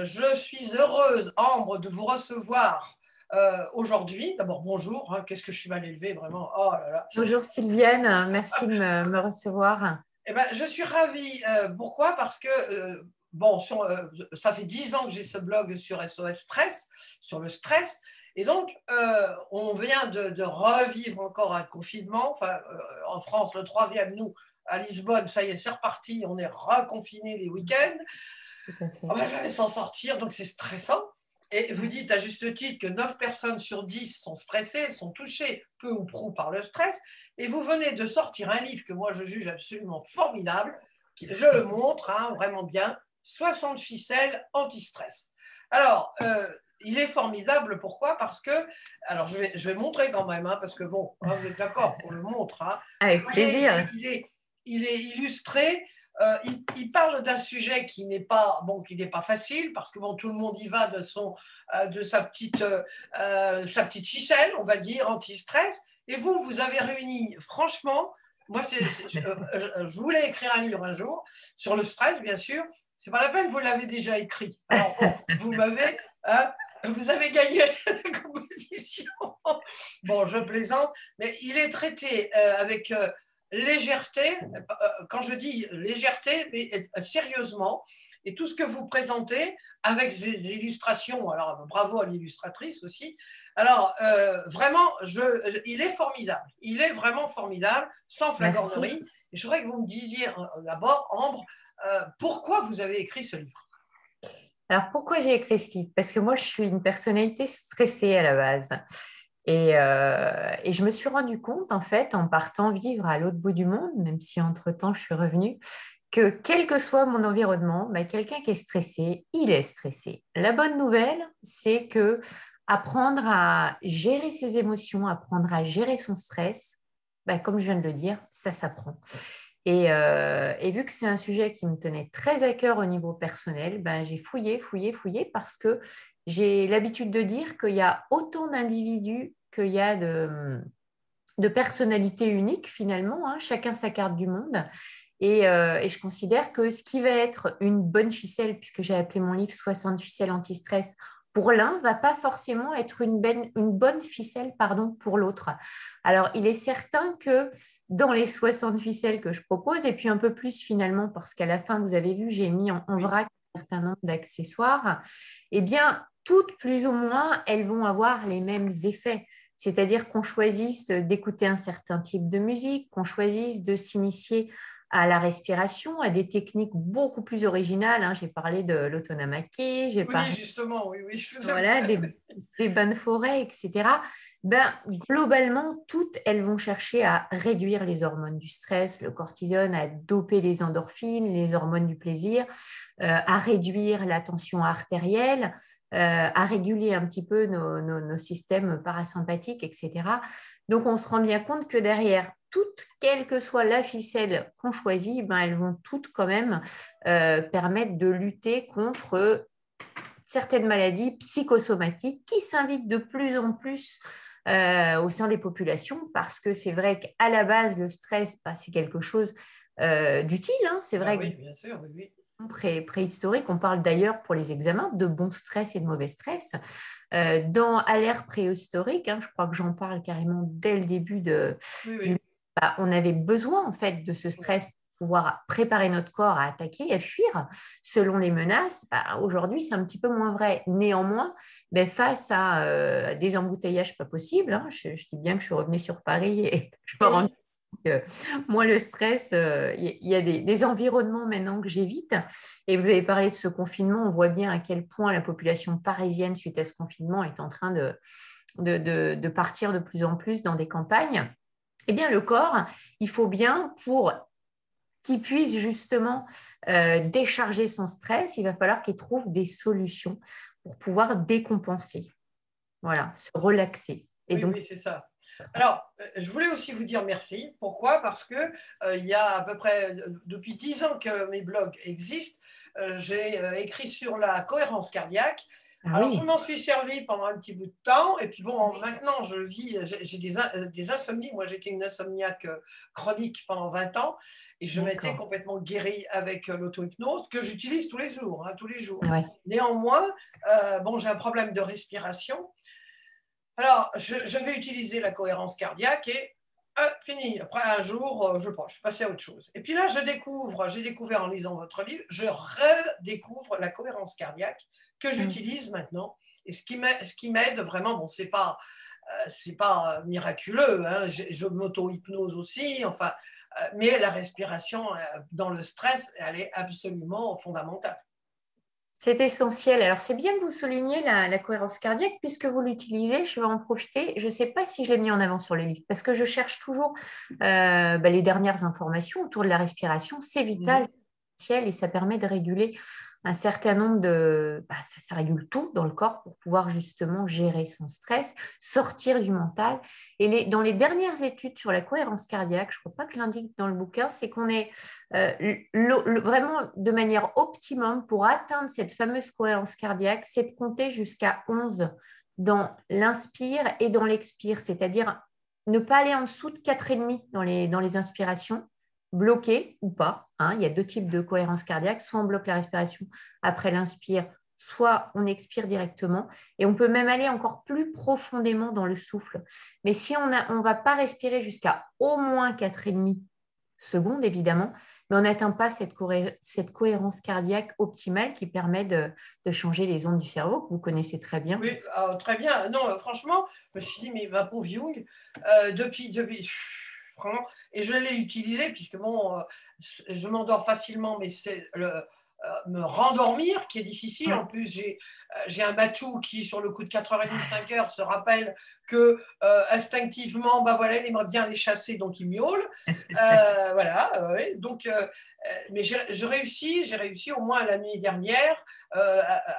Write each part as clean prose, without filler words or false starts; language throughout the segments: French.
Je suis heureuse, Ambre, de vous recevoir aujourd'hui. D'abord, bonjour. Hein, qu'est-ce que je suis mal élevée, vraiment. Oh là là. Bonjour Sylviane, merci de me recevoir. Eh ben, je suis ravie. Pourquoi? Parce que, bon, ça fait 10 ans que j'ai ce blog sur SOS Stress, sur le stress. Et donc, on vient de revivre encore un confinement. Enfin, en France, le troisième, nous, à Lisbonne, ça y est, c'est reparti. On est reconfinés les week-ends. Tout à fait. On va jamais s'en sortir, donc c'est stressant. Et vous Ouais. dites à juste titre que 9 personnes sur 10 sont stressées, sont touchées peu ou prou par le stress. Et vous venez de sortir un livre que moi je juge absolument formidable, je le montre, hein, vraiment bien, 60 ficelles anti-stress. Alors, il est formidable, pourquoi? Parce que, alors je vais montrer quand même, hein, parce que bon, hein, vous êtes d'accord, on le montre. Hein. Vous Avec voyez, plaisir. il est illustré. Il parle d'un sujet qui n'est pas bon, qui n'est pas facile parce que bon, tout le monde y va de sa petite ficelle, on va dire anti-stress. Et vous avez réuni, franchement, moi, je voulais écrire un livre un jour sur le stress, bien sûr. C'est pas la peine, vous l'avez déjà écrit. Alors bon, hein, vous avez gagné la compétition. Bon, je plaisante, mais il est traité avec légèreté, quand je dis légèreté, mais sérieusement, et tout ce que vous présentez avec des illustrations, alors bravo à l'illustratrice aussi, alors vraiment, il est formidable, il est vraiment formidable, sans Merci. flagornerie, et je voudrais que vous me disiez d'abord, Ambre, pourquoi vous avez écrit ce livre? Alors pourquoi j'ai écrit ce livre? Parce que moi, je suis une personnalité stressée à la base. Et je me suis rendu compte, en fait, en partant vivre à l'autre bout du monde, même si entre-temps je suis revenue, que quel que soit mon environnement, bah, quelqu'un qui est stressé, il est stressé. La bonne nouvelle, c'est que apprendre à gérer ses émotions, apprendre à gérer son stress, bah, comme je viens de le dire, ça s'apprend. Et vu que c'est un sujet qui me tenait très à cœur au niveau personnel, ben, j'ai fouillé, fouillé, fouillé parce que j'ai l'habitude de dire qu'il y a autant d'individus qu'il y a de personnalités uniques finalement, hein, chacun sa carte du monde. Et je considère que ce qui va être une bonne ficelle, puisque j'ai appelé mon livre 60 ficelles anti-stress, pour l'un, va pas forcément être une bonne ficelle pardon, pour l'autre. Alors, il est certain que dans les 60 ficelles que je propose, et puis un peu plus finalement, parce qu'à la fin, vous avez vu, j'ai mis en Oui, vrac un certain nombre d'accessoires, eh bien, toutes plus ou moins, elles vont avoir les mêmes effets. C'est-à-dire qu'on choisisse d'écouter un certain type de musique, qu'on choisisse de s'initier à la respiration, à des techniques beaucoup plus originales. Hein. J'ai parlé de l'autonamaki, j'ai oui, parlé justement, oui, oui, je vous avoue. voilà, des bains de forêt, etc. Ben, globalement, toutes, elles vont chercher à réduire les hormones du stress, le cortisone, à doper les endorphines, les hormones du plaisir, à réduire la tension artérielle, à réguler un petit peu nos systèmes parasympathiques, etc. Donc, on se rend bien compte que derrière toutes, quelle que soit la ficelle qu'on choisit, ben, elles vont toutes quand même permettre de lutter contre certaines maladies psychosomatiques qui s'invitent de plus en plus au sein des populations parce que c'est vrai qu'à la base, le stress, bah, c'est quelque chose d'utile. Hein. C'est Ben vrai que oui, bien sûr, oui, oui. préhistorique, on parle d'ailleurs pour les examens de bon stress et de mauvais stress. À l'ère préhistorique, hein, je crois que j'en parle carrément dès le début Oui, du oui. bah, on avait besoin en fait de ce stress pour pouvoir préparer notre corps à attaquer, à fuir selon les menaces. Bah, aujourd'hui, c'est un petit peu moins vrai. Néanmoins, ben, face à des embouteillages pas possibles, hein, je dis bien que je suis revenue sur Paris et je me Oui, rends compte oui. que moi, le stress, il y a des environnements maintenant que j'évite. Et vous avez parlé de ce confinement, on voit bien à quel point la population parisienne, suite à ce confinement, est en train de partir de plus en plus dans des campagnes. Eh bien, le corps, il faut bien, pour qu'il puisse justement décharger son stress, il va falloir qu'il trouve des solutions pour pouvoir décompenser, voilà, se relaxer. Et Oui, donc, oui, c'est ça. Alors, je voulais aussi vous dire merci. Pourquoi? Parce que il y a à peu près, depuis 10 ans que mes blogs existent, j'ai écrit sur la cohérence cardiaque. Ah Alors, je oui, m'en suis servi pendant un petit bout de temps. Et puis, bon, maintenant, je vis, j'ai des insomnies. Moi, j'étais une insomniaque chronique pendant 20 ans. Et je m'étais d'accord. complètement guérie avec l'auto-hypnose, que j'utilise tous les jours, hein, tous les jours. Ouais. Néanmoins, bon, j'ai un problème de respiration. Alors, je vais utiliser la cohérence cardiaque et fini. Après un jour, je pense, je suis passée à autre chose. Et puis là, j'ai découvert en lisant votre livre, je redécouvre la cohérence cardiaque que Mm. j'utilise maintenant. Et ce qui m'aide vraiment, bon, c'est pas miraculeux, hein, je m'auto-hypnose aussi, enfin, mais la respiration dans le stress, elle est absolument fondamentale. C'est essentiel. Alors, c'est bien que vous souligniez la cohérence cardiaque puisque vous l'utilisez. Je vais en profiter. Je ne sais pas si je l'ai mis en avant sur le livre parce que je cherche toujours les dernières informations autour de la respiration. C'est vital, Mhm. c'est essentiel et ça permet de réguler un certain nombre de... ça régule tout dans le corps pour pouvoir justement gérer son stress, sortir du mental. Et dans les dernières études sur la cohérence cardiaque, je ne crois pas que je l'indique dans le bouquin, c'est qu'on est vraiment de manière optimum pour atteindre cette fameuse cohérence cardiaque, c'est de compter jusqu'à 11 dans l'inspire et dans l'expire, c'est-à-dire ne pas aller en dessous de 4,5 dans les inspirations, bloqué ou pas, hein. Il y a deux types de cohérence cardiaque, soit on bloque la respiration après l'inspire, soit on expire directement. Et on peut même aller encore plus profondément dans le souffle. Mais si on ne va pas respirer jusqu'à au moins 4,5 secondes, évidemment, mais on n'atteint pas cette cohérence cardiaque optimale qui permet de changer les ondes du cerveau, que vous connaissez très bien. Oui, très bien. Non, franchement, je me suis dit, mais ma pauvre Jung, vraiment, et je l'ai utilisé, puisque bon, je m'endors facilement, mais c'est me rendormir qui est difficile. En Ouais. plus, j'ai un matou qui, sur le coup de 4h30, 5h, se rappelle que instinctivement, bah voilà, il aimerait bien les chasser, donc il miaule. Voilà, ouais. Donc, mais j'ai réussi au moins la nuit dernière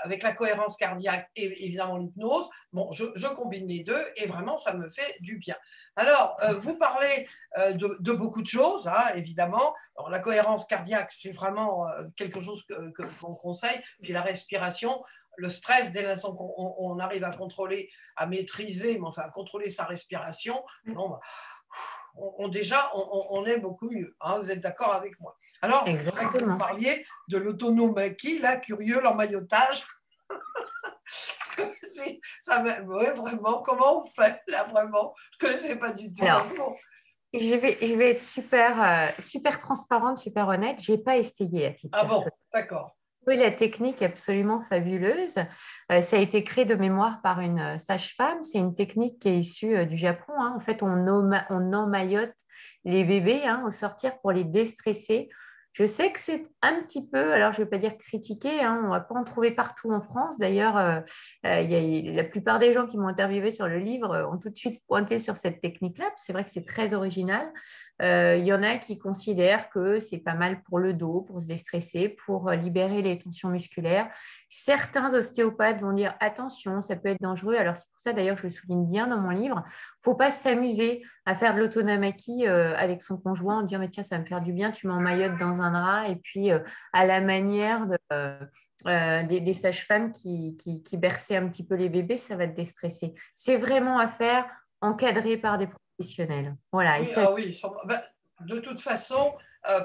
avec la cohérence cardiaque et évidemment l'hypnose. Bon, je combine les deux et vraiment, ça me fait du bien. Alors, vous parlez de beaucoup de choses, hein, évidemment. Alors, la cohérence cardiaque, c'est vraiment quelque chose qu'on conseille. Puis la respiration, le stress, dès l'instant qu'on arrive à contrôler, à maîtriser, mais enfin à contrôler sa respiration, bon, bah, déjà, on est beaucoup mieux. Hein, vous êtes d'accord avec moi? Alors, je voudrais que vous me Exactement. parliez de l'autonomie, là, curieux, l'emmaillotage. Ouais, vraiment, comment on fait, là, vraiment? Je ne connaissais pas du tout. Alors, Hein, bon. je vais être super transparente, super honnête. Je n'ai pas essayé à titre Ah bon, personnel. d'accord. Oui, la technique est absolument fabuleuse. Ça a été créé de mémoire par une sage-femme. C'est une technique qui est issue du Japon, hein. En fait, on emmaillote les bébés, hein, au sortir pour les déstresser. Je sais que c'est un petit peu, alors je ne vais pas dire critiqué, hein, on ne va pas en trouver partout en France. D'ailleurs, la plupart des gens qui m'ont interviewé sur le livre ont tout de suite pointé sur cette technique-là. C'est vrai que c'est très original. Il y en a qui considèrent que c'est pas mal pour le dos, pour se déstresser, pour libérer les tensions musculaires. Certains ostéopathes vont dire attention, ça peut être dangereux. Alors c'est pour ça d'ailleurs que je le souligne bien dans mon livre. Faut pas s'amuser à faire de l'autonamaki avec son conjoint en disant mais tiens ça va me faire du bien, tu m'emmaillotes dans un drap et puis à la manière des sages-femmes qui berçaient un petit peu les bébés, ça va te déstresser. C'est vraiment à faire encadré par des professionnels. Voilà, et Oui, ça, ah oui. Ben, de toute façon,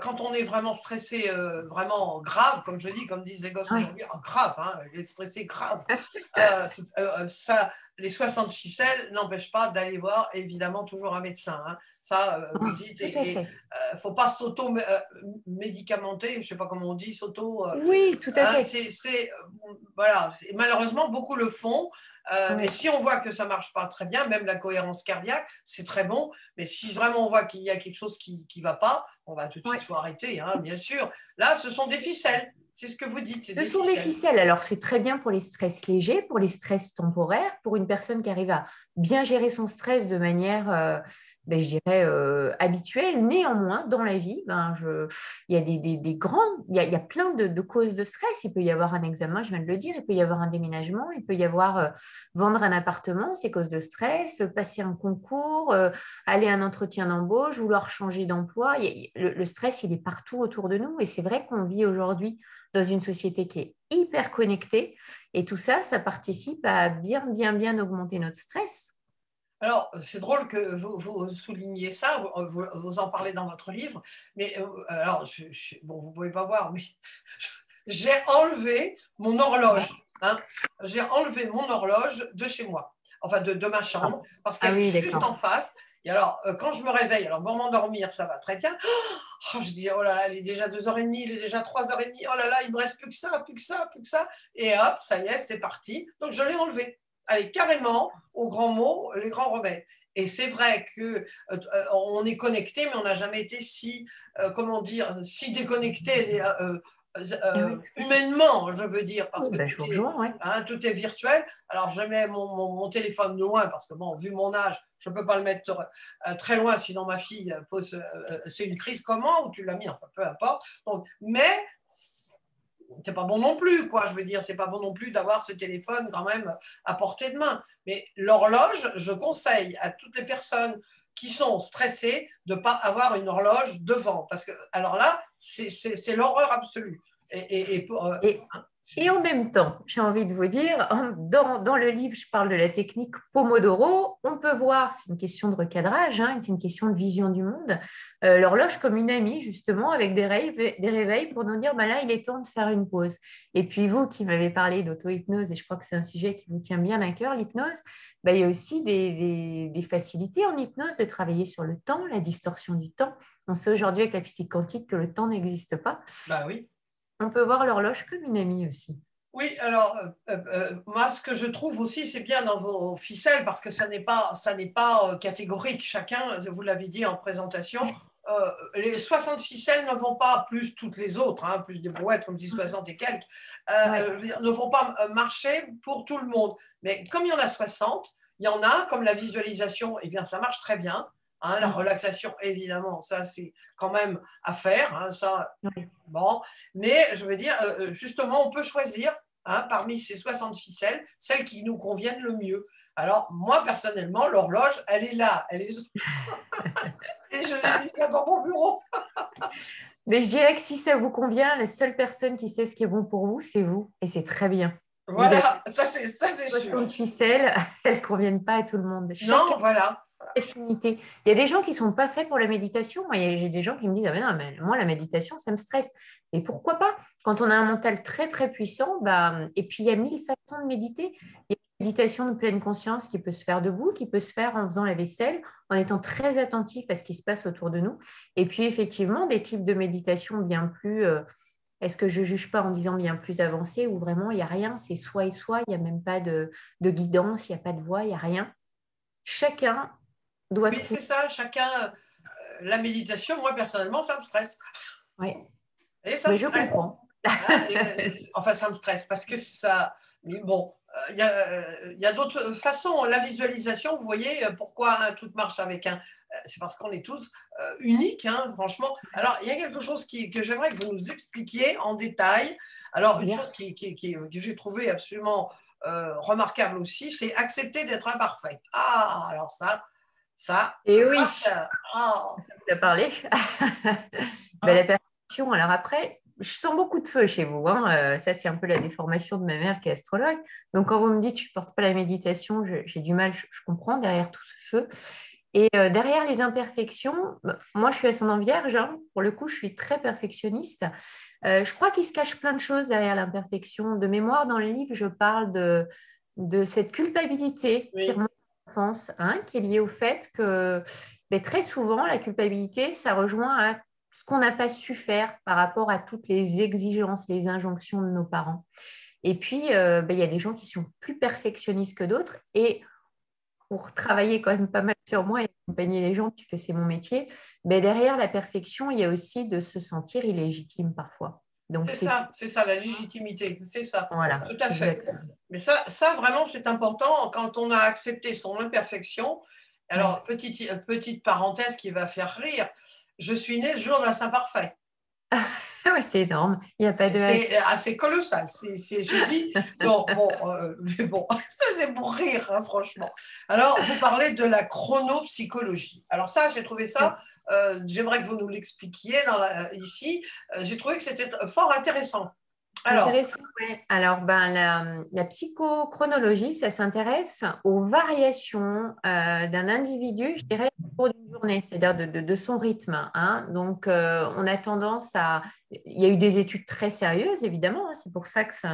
quand on est vraiment stressé, vraiment grave, comme je dis, comme disent les gosses ouais. aujourd'hui, grave, hein, il est stressé grave, ça, les 66 ficelles n'empêchent pas d'aller voir évidemment toujours un médecin. Hein. Ça, vous Oui, dites, tout à et fait. faut pas s'auto-médicamenter, je ne sais pas comment on dit, s'auto. Oui, tout à Hein, fait. voilà, malheureusement, beaucoup le font. Et Oui. si on voit que ça ne marche pas très bien, même la cohérence cardiaque, c'est très bon. Mais si vraiment on voit qu'il y a quelque chose qui ne va pas, on va tout de suite Ouais. faut arrêter, hein, bien sûr. Là, ce sont des ficelles. C'est ce que vous dites, c'est Ce des sont des ficelles. ficelles. Alors, c'est très bien pour les stress légers, pour les stress temporaires, pour une personne qui arrive à bien gérer son stress de manière, je dirais, habituelle. Néanmoins, dans la vie, il y a des grands, il y a plein de causes de stress. Il peut y avoir un examen, je viens de le dire, il peut y avoir un déménagement, il peut y avoir vendre un appartement, c'est cause de stress, passer un concours, aller à un entretien d'embauche, vouloir changer d'emploi. Le stress, il est partout autour de nous. Et c'est vrai qu'on vit aujourd'hui dans une société qui est hyper connectée. Et tout ça, ça participe à bien, bien, bien augmenter notre stress. Alors, c'est drôle que vous souligniez ça, vous en parlez dans votre livre, mais alors, bon, vous ne pouvez pas voir, mais j'ai enlevé mon horloge. Hein. J'ai enlevé mon horloge de chez moi, enfin de ma chambre, parce Ah qu'elle oui, est juste d'accord. en face. Et alors, quand je me réveille, alors pour m'endormir, ça va très bien. Oh, je dis, oh là là, il est déjà 2h30, il est déjà 3h30, oh là là, il me reste plus que ça, plus que ça, plus que ça. Et hop, ça y est, c'est parti. Donc, je l'ai enlevé. Allez, carrément, au grand mot, les grands remèdes. Et c'est vrai que on est connecté, mais on n'a jamais été si, comment dire, si déconnecté Ah oui, humainement, je veux dire, parce oui, que bah, je vous rejoins, ouais. tout est virtuel. Alors, je mets mon téléphone loin, parce que, bon, vu mon âge, je ne peux pas le mettre très loin, sinon ma fille pose, c'est une crise, comment, ou tu l'as mis, enfin, peu importe. Donc, mais c'est pas bon non plus, quoi. Je veux dire, c'est pas bon non plus d'avoir ce téléphone quand même à portée de main. Mais l'horloge, je conseille à toutes les personnes qui sont stressées de ne pas avoir une horloge devant. Parce que, alors là, c'est l'horreur absolue. Et pour, Et Et en même temps, j'ai envie de vous dire, dans le livre, je parle de la technique Pomodoro. On peut voir, c'est une question de recadrage, hein, c'est une question de vision du monde, l'horloge comme une amie, justement, avec des réveils pour nous dire, bah là, il est temps de faire une pause. Et puis vous qui m'avez parlé d'auto-hypnose, et je crois que c'est un sujet qui vous tient bien à cœur, l'hypnose, bah, il y a aussi des facilités en hypnose de travailler sur le temps, la distorsion du temps. On sait aujourd'hui avec la physique quantique que le temps n'existe pas. bah oui. On peut voir l'horloge comme une amie aussi. Oui, alors moi ce que je trouve aussi c'est bien dans vos ficelles parce que ça n'est pas catégorique. Chacun, vous l'avez dit en présentation, les 60 ficelles ne vont pas plus toutes les autres, hein, plus des brouettes comme dit 60 et quelques, Ouais. ne vont pas marcher pour tout le monde. Mais comme il y en a 60, il y en a comme la visualisation, eh bien ça marche très bien. Hein, la Mm. relaxation, évidemment, ça c'est quand même à faire. Hein, ça, Ouais. bon, mais je veux dire, justement, on peut choisir hein, parmi ces 60 ficelles, celles qui nous conviennent le mieux. Alors, moi, personnellement, l'horloge, elle est là. Elle est... Et je l'ai mis dans mon bureau. Mais je dirais que si ça vous convient, la seule personne qui sait ce qui est bon pour vous, c'est vous. Et c'est très bien. Vous avez Voilà, ça c'est sûr. 60 ficelles, elles ne conviennent pas à tout le monde. Chacun Non, voilà. a ses affinités. Il y a des gens qui ne sont pas faits pour la méditation. Moi, j'ai des gens qui me disent, ah mais non, mais moi, la méditation, ça me stresse. Et pourquoi pas? Quand on a un mental très, très puissant, bah, et puis il y a 1000 façons de méditer. Il y a une méditation de pleine conscience qui peut se faire debout, qui peut se faire en faisant la vaisselle, en étant très attentif à ce qui se passe autour de nous. Et puis, effectivement, des types de méditation bien plus, est-ce que je ne juge pas en disant bien plus avancés, où vraiment, il n'y a rien, c'est soi et soi, il n'y a même pas de guidance, il n'y a pas de voix, il n'y a rien. Chacun doit Oui, trouver. c'est ça, chacun. La méditation, moi, personnellement, ça me stresse. Ouais. Et ça me Mais je stresse. comprends. Hein, enfin, ça me stresse parce que ça. Mais bon, il y a d'autres façons. La visualisation, vous voyez, pourquoi un truc marche avec un. C'est parce qu'on est tous uniques, hein, franchement. Alors, il y a quelque chose que j'aimerais que vous nous expliquiez en détail. Alors, une Bien. chose que j'ai trouvé absolument remarquable aussi, c'est accepter d'être imparfait. Ah, alors Et oui, ah, ça parlait. Ben, ah, la perfection, alors après, je sens beaucoup de feu chez vous, hein. Ça, c'est un peu la déformation de ma mère qui est astrologue. Donc, quand vous me dites que je ne porte pas la méditation, j'ai du mal, je comprends derrière tout ce feu. Et derrière les imperfections, moi, je suis ascendant vierge, hein. Pour le coup, je suis très perfectionniste. Je crois qu'il se cache plein de choses derrière l'imperfection. De mémoire, dans le livre, je parle de cette culpabilité qui oui, remonte à l'enfance, hein, qui est liée au fait que mais très souvent, la culpabilité, ça rejoint à ce qu'on n'a pas su faire par rapport à toutes les exigences, les injonctions de nos parents. Et puis, il y a des gens qui sont plus perfectionnistes que d'autres. Et pour travailler quand même pas mal sur moi et accompagner les gens, puisque c'est mon métier, derrière la perfection, il y a aussi de se sentir illégitime parfois. Donc, c'est ça, la légitimité, c'est ça, voilà, tout à fait. exactement. Mais ça vraiment, c'est important quand on a accepté son imperfection. Ouais. Alors, petite parenthèse qui va faire rire, je suis née le jour d'un Saint parfait. Ouais, c'est énorme. Il n'y a pas de hasard. C'est assez colossal. Je dis, bon, mais bon, ça c'est pour rire, hein, franchement. Alors, vous parlez de la chronopsychologie. Alors ça, j'ai trouvé ça, j'aimerais que vous nous l'expliquiez ici. J'ai trouvé que c'était fort intéressant. Alors, Intéressant, ouais. Alors, ben, la psychochronologie, ça s'intéresse aux variations d'un individu, je dirais, au cours d'une journée, c'est-à-dire de son rythme, hein. Donc, on a tendance à... Il y a eu des études très sérieuses, évidemment, hein. C'est pour ça que c'est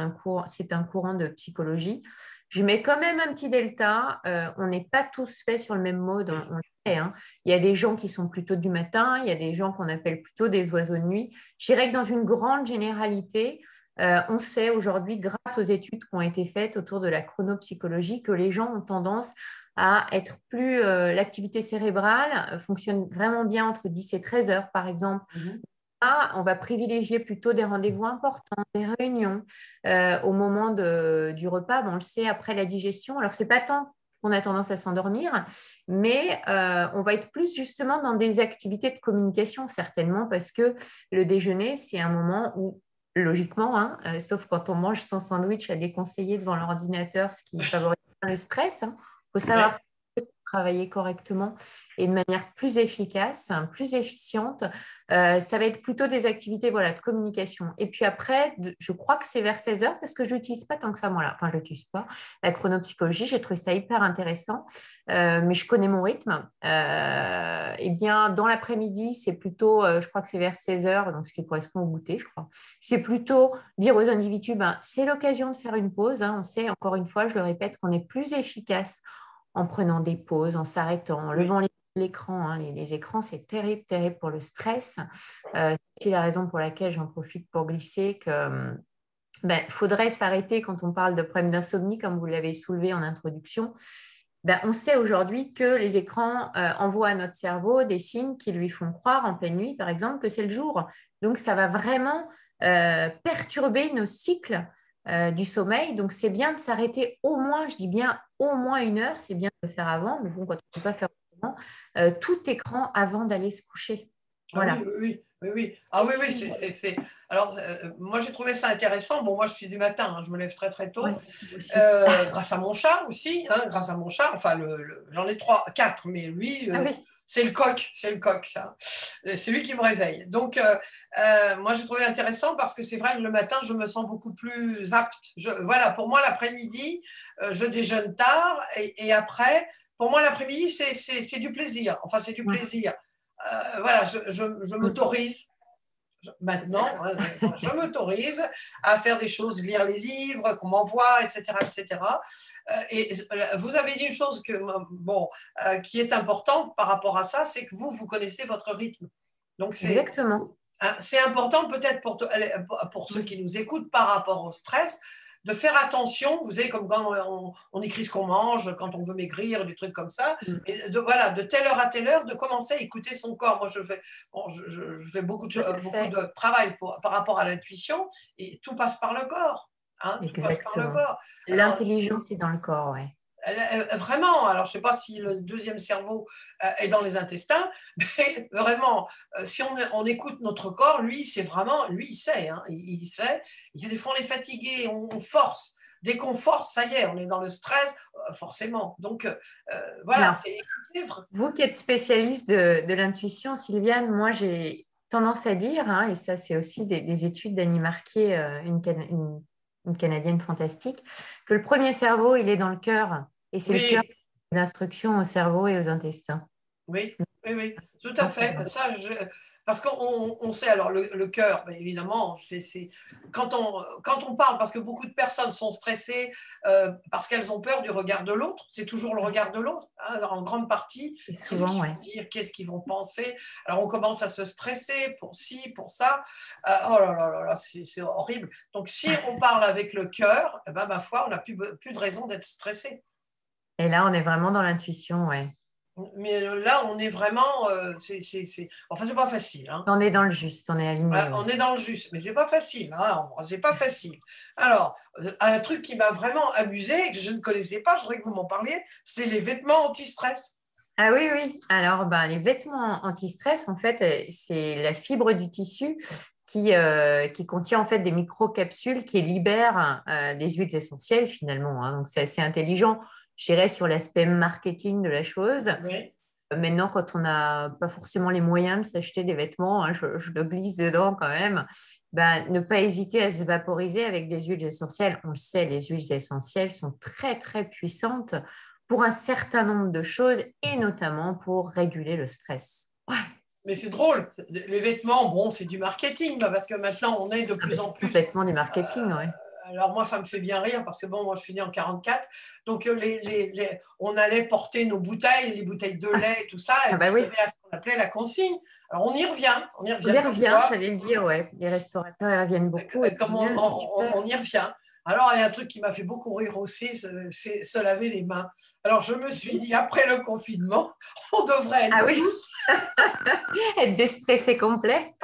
un courant de psychologie. Je mets quand même un petit delta. On n'est pas tous faits sur le même mode, on le sait, hein. Il y a des gens qui sont plutôt du matin, il y a des gens qu'on appelle plutôt des oiseaux de nuit. Je dirais que dans une grande généralité, on sait aujourd'hui, grâce aux études qui ont été faites autour de la chronopsychologie, que les gens ont tendance à être plus... l'activité cérébrale fonctionne vraiment bien entre 10 et 13 heures, par exemple. mhm. Là, on va privilégier plutôt des rendez-vous importants, des réunions au moment du repas. Bon, on le sait, après la digestion. Alors, c'est pas tant qu'on a tendance à s'endormir, mais on va être plus justement dans des activités de communication, certainement, parce que le déjeuner, c'est un moment où logiquement, hein, sauf quand on mange son sandwich à déconseiller devant l'ordinateur, ce qui favorise le stress. Il faut savoir Ouais. travailler correctement et de manière plus efficace, hein, plus efficiente. Ça va être plutôt des activités voilà, de communication. Et puis après, je crois que c'est vers 16 heures parce que je n'utilise pas tant que ça, moi, là. Enfin, je n'utilise pas la chronopsychologie. J'ai trouvé ça hyper intéressant, mais je connais mon rythme. Eh bien, dans l'après-midi, c'est plutôt, je crois que c'est vers 16 heures, donc ce qui correspond au goûter, je crois. C'est plutôt dire aux individus, ben, c'est l'occasion de faire une pause, hein. On sait, encore une fois, je le répète, qu'on est plus efficace en prenant des pauses, en s'arrêtant, en Oui. levant l'écran, hein. Les écrans, c'est terrible, terrible pour le stress. C'est la raison pour laquelle j'en profite pour glisser que ben, faudrait s'arrêter quand on parle de problèmes d'insomnie, comme vous l'avez soulevé en introduction. Ben, on sait aujourd'hui que les écrans envoient à notre cerveau des signes qui lui font croire en pleine nuit, par exemple, que c'est le jour. Donc, ça va vraiment perturber nos cycles du sommeil. Donc, c'est bien de s'arrêter au moins, je dis bien au moins 1 heure, c'est bien de le faire avant, mais bon, quand on ne peut pas faire autrement, tout écran avant d'aller se coucher. Ah oui, Voilà. oui, oui, oui, oui. Ah Et oui, oui, suivre. Alors, moi, j'ai trouvé ça intéressant. Bon, moi, je suis du matin, hein, je me lève très, très Ouais, tôt. moi aussi. Grâce à mon chat aussi, hein, grâce à mon chat. Enfin, j'en ai trois, quatre, mais lui, Ah oui, c'est le coq, ça. C'est lui qui me réveille. Donc, moi, j'ai trouvé intéressant parce que c'est vrai que le matin, je me sens beaucoup plus apte. Voilà, pour moi, l'après-midi, je déjeune tard et après, pour moi, l'après-midi, c'est du plaisir. Enfin, c'est du ouais. plaisir. Voilà, je m'autorise maintenant, hein, je m'autorise à faire des choses, lire les livres qu'on m'envoie, etc., etc. Et vous avez dit une chose bon, qui est importante par rapport à ça, c'est que vous connaissez votre rythme. Donc Exactement. c'est important peut-être pour ceux qui nous écoutent par rapport au stress, de faire attention, vous savez, comme quand on écrit ce qu'on mange, quand on veut maigrir, des trucs comme ça, Mm. et voilà, de telle heure à telle heure, de commencer à écouter son corps. Moi, bon, je fais Tout à beaucoup fait. de travail par rapport à l'intuition, et tout passe par le corps. Hein, tout passe par le Exactement. corps. Alors, L'intelligence est dans le corps, ouais. vraiment, alors je ne sais pas si le deuxième cerveau est dans les intestins, mais vraiment, si on écoute notre corps, lui, c'est vraiment, lui, il sait, hein, il sait. Il y a des fois, on est fatigué, on force. Dès qu'on force, ça y est, on est dans le stress, forcément. Donc, voilà. Alors, vous qui êtes spécialiste de l'intuition, Sylviane, moi j'ai tendance à dire, hein, et ça c'est aussi des études d'Annie Marquet, une Canadienne fantastique, que le premier cerveau, il est dans le cœur, et c'est le cœur qui Oui, donne les instructions au cerveau et aux intestins. oui, oui, oui, tout à Pense à fait. ça. Parce qu'on sait, alors le cœur, ben évidemment, quand on parle, parce que beaucoup de personnes sont stressées parce qu'elles ont peur du regard de l'autre, c'est toujours le regard de l'autre, hein, en grande partie. Et Qu'est-ce souvent, qu'ils ouais. vont dire, qu'est-ce qu'ils vont penser? Alors on commence à se stresser pour ci, pour ça. Oh là là là là, c'est horrible. Donc si on parle avec le cœur, eh ben, ma foi, on n'a plus de raison d'être stressé. Et là, on est vraiment dans l'intuition, ouais. Mais là, on est vraiment. Enfin, c'est pas facile. Hein. On est dans le juste, on est aligné, On ouais. est dans le juste, mais c'est pas facile. Hein. C'est pas facile. Alors, un truc qui m'a vraiment amusé, que je ne connaissais pas, je voudrais que vous m'en parliez, c'est les vêtements anti-stress. Ah oui, oui. Alors, ben, les vêtements anti-stress, en fait, c'est la fibre du tissu qui contient en fait des microcapsules qui libèrent des huiles essentielles finalement, hein. Donc, c'est assez intelligent, je dirais, sur l'aspect marketing de la chose. Oui. Maintenant, quand on n'a pas forcément les moyens de s'acheter des vêtements, hein, je le glisse dedans quand même, ben, ne pas hésiter à se vaporiser avec des huiles essentielles. On le sait, les huiles essentielles sont très, très puissantes pour un certain nombre de choses et notamment pour réguler le stress. Ouais. Mais c'est drôle, les vêtements, bon, c'est du marketing, bah, parce que maintenant, on est de Ah ben, plus en c'est plus. complètement du marketing, ouais. Alors moi, ça me fait bien rire parce que bon, moi je suis née en 44, donc on allait porter nos bouteilles, les bouteilles de lait, tout ça, et Ah puis bah il y oui, avait ce qu'on appelait la consigne. Alors on y on revient y comme revient, quoi, j'allais le dire, ouais. Les restaurateurs y reviennent beaucoup et tant comme mieux, c'est super. on y revient. Alors il y a un truc qui m'a fait beaucoup rire aussi, c'est se laver les mains. Alors je me suis dit, après le confinement, on devrait être Ah oui, tous, être déstressé complet.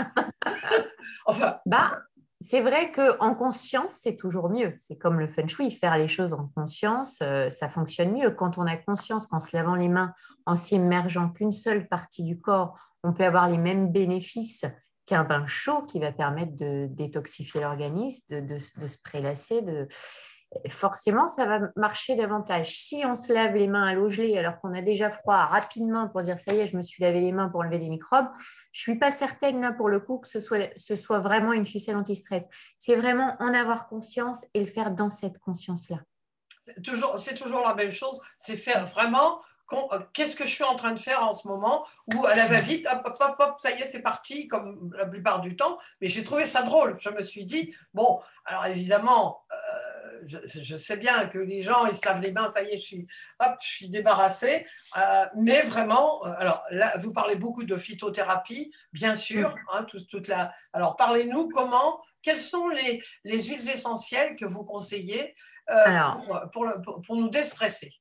enfin, Bah, c'est vrai qu'en conscience, c'est toujours mieux. C'est comme le feng shui, faire les choses en conscience, ça fonctionne mieux. Quand on a conscience qu'en se lavant les mains, en s'immergeant qu'une seule partie du corps, on peut avoir les mêmes bénéfices qu'un bain chaud qui va permettre de détoxifier l'organisme, de se prélasser, forcément, ça va marcher davantage. Si on se lave les mains à l'eau gelée alors qu'on a déjà froid rapidement pour dire ça y est, je me suis lavé les mains pour enlever des microbes, je ne suis pas certaine là pour le coup que ce soit vraiment une ficelle anti-stress. C'est vraiment en avoir conscience et le faire dans cette conscience-là. c'est toujours la même chose, c'est faire vraiment qu'est-ce que je suis en train de faire en ce moment, ou à la va-vite, hop, hop, hop, hop, ça y est, c'est parti, comme la plupart du temps. Mais j'ai trouvé ça drôle. Je me suis dit, bon, alors évidemment, je sais bien que les gens, ils se lavent les mains, ça y est, hop, je suis débarrassée. Mais vraiment, alors là, vous parlez beaucoup de phytothérapie, bien sûr. Hein, alors parlez-nous quelles sont les huiles essentielles que vous conseillez Alors, pour nous déstresser.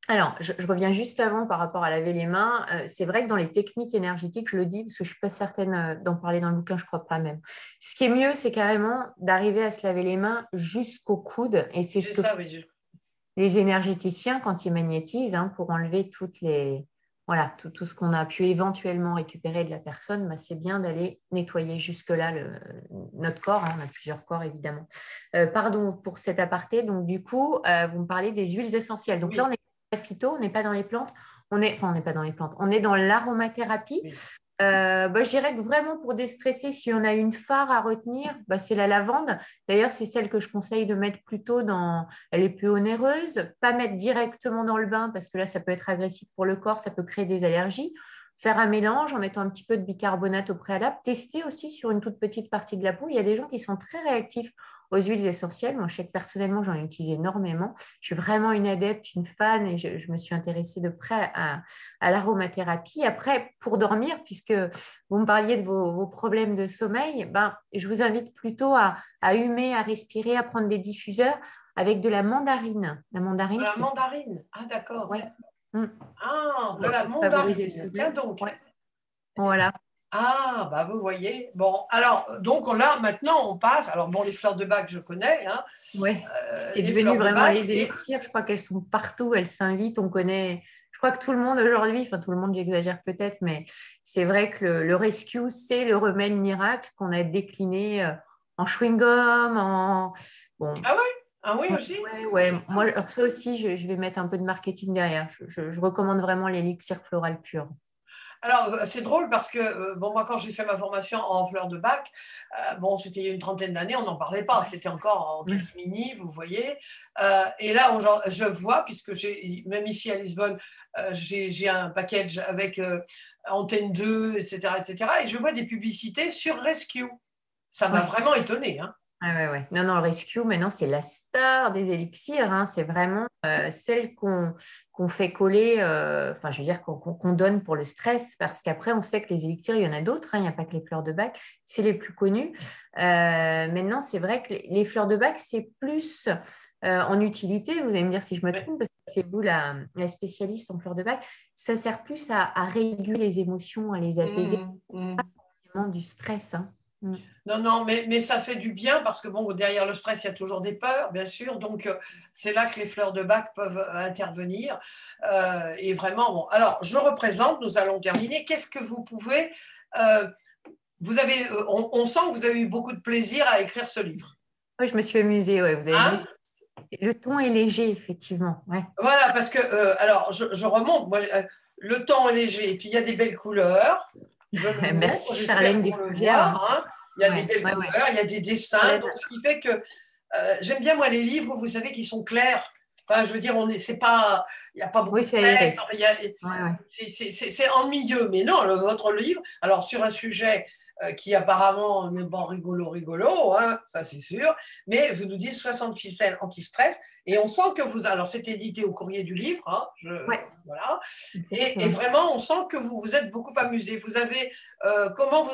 Alors, je reviens juste avant par rapport à laver les mains. C'est vrai que dans les techniques énergétiques, je le dis parce que je ne suis pas certaine d'en parler dans le bouquin, je ne crois pas même. Ce qui est mieux, c'est carrément d'arriver à se laver les mains jusqu'au coude. Et c'est ce C'est que ça, font oui. les énergéticiens quand ils magnétisent hein, pour enlever voilà, tout ce qu'on a pu éventuellement récupérer de la personne. Bah, c'est bien d'aller nettoyer jusque-là notre corps. Hein, on a plusieurs corps, évidemment. Pardon pour cet aparté. Donc, du coup, vous me parlez des huiles essentielles. Donc là, on Oui, est phyto, on n'est pas dans les plantes, on n'est pas dans les plantes, on est dans l'aromathérapie. oui. Je dirais que vraiment pour déstresser, si on a une phare à retenir, c'est la lavande. D'ailleurs, c'est celle que je conseille de mettre plutôt dans. Elle est peu onéreuse, pas mettre directement dans le bain parce que là, ça peut être agressif pour le corps, ça peut créer des allergies. Faire un mélange en mettant un petit peu de bicarbonate au préalable. Tester aussi sur une toute petite partie de la peau. Il y a des gens qui sont très réactifs aux huiles essentielles. Moi, je sais que personnellement, j'en utilise énormément. Je suis vraiment une adepte, une fan et je me suis intéressée de près à l'aromathérapie. Après, pour dormir, puisque vous me parliez de vos problèmes de sommeil, je vous invite plutôt à humer, à respirer, à prendre des diffuseurs avec de la mandarine. La mandarine, La c'est mandarine. Ah, d'accord. ouais. Mm. Ah, de la Pour favoriser le mandarine. Tiens sommeil. donc. Ouais. Voilà. Ah, bah vous voyez. Bon, alors, donc là, maintenant, on passe. Alors, bon, les fleurs de bac, je connais, hein, Ouais. C'est les devenu fleurs de vraiment bac. les élixirs. Je crois qu'elles sont partout, elles s'invitent. On connaît. Je crois que tout le monde aujourd'hui, enfin tout le monde, j'exagère peut-être, mais c'est vrai que le rescue, c'est le remède miracle qu'on a décliné en chewing-gum, en bon, Ah oui, ah oui aussi. ouais, ouais. Moi, alors ça aussi, je vais mettre un peu de marketing derrière. Je recommande vraiment l'élixir floral pur. Alors, c'est drôle parce que, bon, moi, quand j'ai fait ma formation en fleurs de bac, bon, c'était il y a une trentaine d'années, on n'en parlait pas. C'était encore en Ouais. catimini, vous voyez. Et là, je vois, puisque même ici à Lisbonne, j'ai un package avec Antenne 2, etc., etc. Et je vois des publicités sur Rescue. Ça m'a Ouais. vraiment étonnée, hein. Ouais, ouais, ouais. Non, non, le Rescue, maintenant, c'est la star des élixirs. Hein. C'est vraiment celle qu'on fait coller, enfin, je veux dire, qu'on donne pour le stress, parce qu'après, on sait que les élixirs, il y en a d'autres. Hein. Il n'y a pas que les fleurs de bac. C'est les plus connus. Maintenant, c'est vrai que les fleurs de bac, c'est plus en utilité. Vous allez me dire si je me Mais, trompe, parce que c'est vous la spécialiste en fleurs de bac. Ça sert plus à réguler les émotions, à les apaiser, forcément du stress. Hein. Mm. non, non, mais ça fait du bien parce que, bon, derrière le stress, il y a toujours des peurs, bien sûr. Donc, c'est là que les fleurs de bac peuvent intervenir. Et vraiment, bon. Alors, je représente, nous allons terminer. Qu'est-ce que vous pouvez. euh, on sent que vous avez eu beaucoup de plaisir à écrire ce livre. Oui, je me suis amusée, ouais, vous avez vu. Hein? Le ton est léger, effectivement. Ouais. Voilà, parce que, alors, je remonte. Moi, le temps est léger, et puis il y a des belles couleurs. Je le montre, Merci j'espère Charlène qu'on le Défougère. voit, Hein. hein. Il y a des Ouais, belles ouais, ouais. couleurs, il y a des dessins, Charlène, donc ce qui fait que j'aime bien moi les livres, vous savez, qui sont clairs. Enfin, je veux dire, c'est pas, il n'y a pas beaucoup oui, de c'est texte. aéré. Enfin, Ouais, ouais. c'est ennuyeux, mais non, votre livre, alors sur un sujet qui apparemment n'est pas rigolo, hein, ça c'est sûr, mais vous nous dites 60 ficelles anti-stress, et on sent que alors c'est édité au Courrier du Livre, hein, Ouais, voilà, et exactement. vraiment on sent que vous vous êtes beaucoup amusé. Vous avez, comment vous,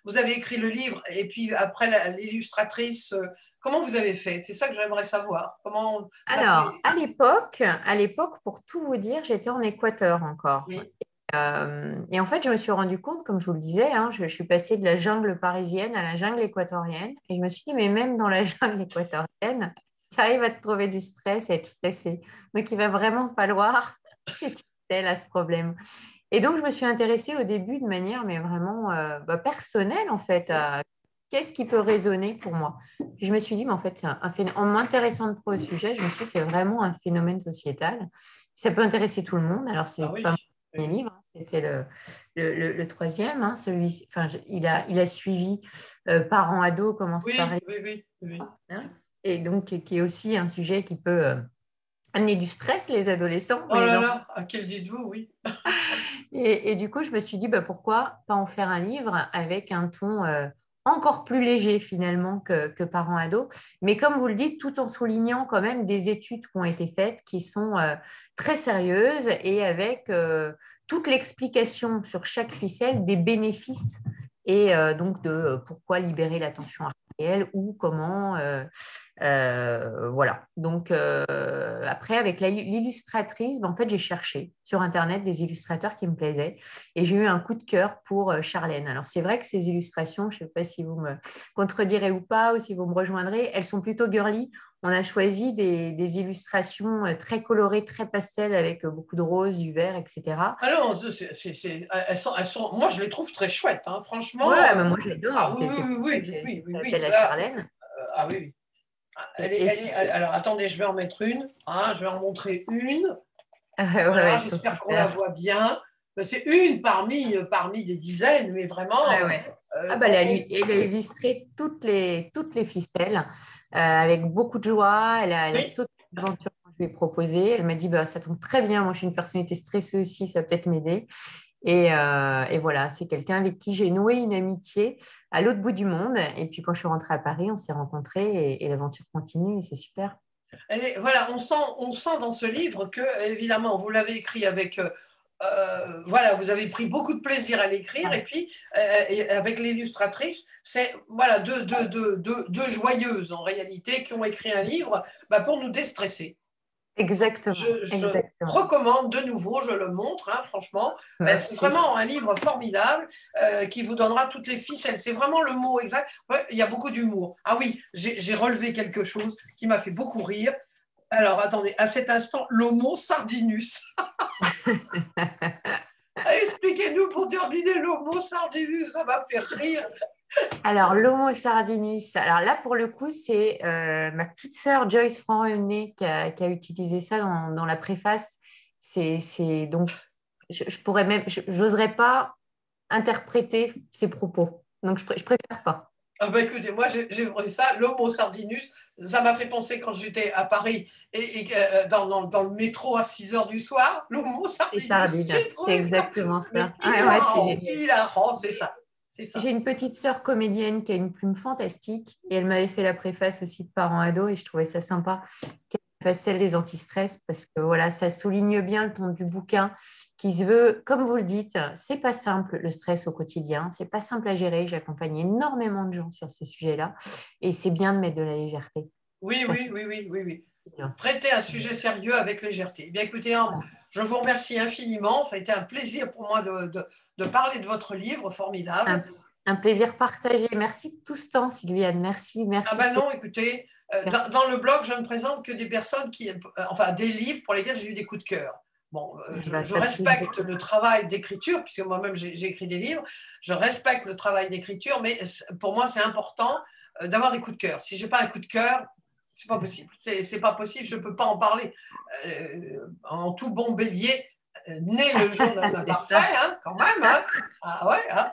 vous avez écrit le livre, et puis après l'illustratrice, comment vous avez fait? C'est ça que j'aimerais savoir. Comment ça se Alors, fait? à l'époque, pour tout vous dire, j'étais en Équateur encore. Oui, Et en fait, je me suis rendu compte, comme je vous le disais, hein, je suis passée de la jungle parisienne à la jungle équatorienne. Et je me suis dit, mais même dans la jungle équatorienne, tu arrives à te trouver du stress et être stressé. Donc, il va vraiment falloir que tu t'attelles à ce problème. Et donc, je me suis intéressée au début de manière, mais vraiment personnelle, en fait, oui, à qu'est-ce qui peut résonner pour moi. Puis je me suis dit, mais en fait, c'est un phénomène, en m'intéressant de près au sujet, je me suis dit, c'est vraiment un phénomène sociétal. Ça peut intéresser tout le monde. Alors, ah c'est oui, pas mon oui, premier oui. livre, hein, c'était le troisième. Hein, celui, enfin, il a suivi Parents-ados, commence par Oui, oui, oui, oui. hein, et donc qui est aussi un sujet qui peut amener du stress, les adolescents, Oh mais les là enfants. là, à quel dites-vous, oui. Et du coup, je me suis dit, bah, pourquoi pas en faire un livre avec un ton encore plus léger finalement que Parents-ados, mais comme vous le dites, tout en soulignant quand même des études qui ont été faites qui sont très sérieuses et avec toute l'explication sur chaque ficelle des bénéfices et donc de pourquoi libérer l'attention artérielle ou comment voilà. Donc, après, avec l'illustratrice, ben, en fait, j'ai cherché sur Internet des illustrateurs qui me plaisaient et j'ai eu un coup de cœur pour Charlène. Alors, c'est vrai que ces illustrations, je ne sais pas si vous me contredirez ou pas, ou si vous me rejoindrez, elles sont plutôt girly. On a choisi des illustrations très colorées, très pastel, avec beaucoup de rose, du vert, etc. Alors, moi je les trouve très chouettes, hein, Ouais, franchement. mais moi Ah j'adore. oui, C'est oui, pour ça que oui, j'ai oui, oui, fait oui, appel à ça, Charlène. ah oui, oui. Ah, Et, alors attendez, je vais en mettre une, hein, je vais en montrer une. ouais, ouais, Voilà, elles sont j'espère qu'on la super. voit bien. C'est une parmi des dizaines, mais Ouais, vraiment, ouais. Ah bah, elle a illustré toutes les ficelles avec beaucoup de joie. Elle a oui, sauté l'aventure que je lui ai proposée. Elle m'a dit, bah, ça tombe très bien. Moi, je suis une personnalité stressée aussi, ça va peut-être m'aider. Et voilà, c'est quelqu'un avec qui j'ai noué une amitié à l'autre bout du monde. Et puis, quand je suis rentrée à Paris, on s'est rencontrés et l'aventure continue et c'est super. voilà, on sent dans ce livre que, évidemment, vous l'avez écrit avec, voilà, vous avez pris beaucoup de plaisir à l'écrire, et puis et avec l'illustratrice, c'est voilà deux joyeuses en réalité qui ont écrit un livre bah, pour nous déstresser. Exactement, Je exactement. recommande de nouveau, je le montre, hein, franchement, c'est Merci. vraiment un livre formidable qui vous donnera toutes les ficelles. C'est vraiment le mot exact. Ouais, il y a beaucoup d'humour. Ah oui, j'ai relevé quelque chose qui m'a fait beaucoup rire. Alors, attendez, à cet instant, l'homo sardinus. Expliquez-nous pour terminer l'homo sardinus, ça m'a fait rire. Alors, l'Homo sardinus, alors là, pour le coup, c'est ma petite sœur Joyce Franc-René qui a utilisé ça dans la préface. Donc, je pourrais même, j'oserais pas interpréter ses propos. Donc, je préfère pas. Ah bah écoutez, moi j'ai vu ça, l'homo sardinus, ça m'a fait penser quand j'étais à Paris dans le métro à 6 heures du soir, l'homo Les sardinus, sardines, j'ai c'est trouvé ça, exactement mais ça. Ouais, ouais, c'est hilarant, génial. hilarant, c'est ça, c'est J'ai ça. une petite sœur comédienne qui a une plume fantastique et elle m'avait fait la préface aussi de Parents ados et je trouvais ça sympa qu'elle fasse celle des antistress parce que voilà, ça souligne bien le ton du bouquin qui se veut, comme vous le dites, c'est pas simple le stress au quotidien, c'est pas simple à gérer. J'accompagne énormément de gens sur ce sujet-là et c'est bien de mettre de la légèreté. Oui, Ça, oui, oui, oui, oui, oui. c'est bien. Traiter un sujet sérieux avec légèreté. Eh bien écoutez, hein, je vous remercie infiniment, ça a été un plaisir pour moi de parler de votre livre, formidable. Un, un plaisir partagé. Merci de tout ce temps, Sylviane. Merci, Ah merci. ben C'est non, écoutez, dans le blog, je ne présente que des personnes enfin des livres pour lesquels j'ai eu des coups de cœur. Bon, bah, je ça touche respecte beaucoup. le travail d'écriture, puisque moi-même j'ai écrit des livres, je respecte le travail d'écriture, mais pour moi c'est important d'avoir des coups de cœur. Si je n'ai pas un coup de cœur, c'est pas possible. C'est pas possible, je ne peux pas en parler. En tout bon bélier, né le jour d'un C'est imparfait, ça. hein, quand même. Hein. Ah ouais, hein.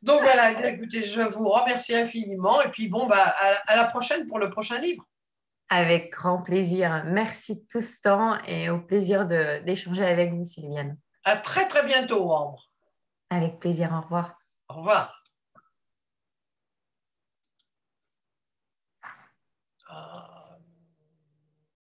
Donc voilà, eh bien, écoutez, je vous remercie infiniment. Et puis bon, bah, à la prochaine pour le prochain livre. Avec grand plaisir. Merci de tout ce temps et au plaisir d'échanger avec vous, Sylviane. À très très bientôt, Ambre. Avec plaisir, au revoir. Au revoir.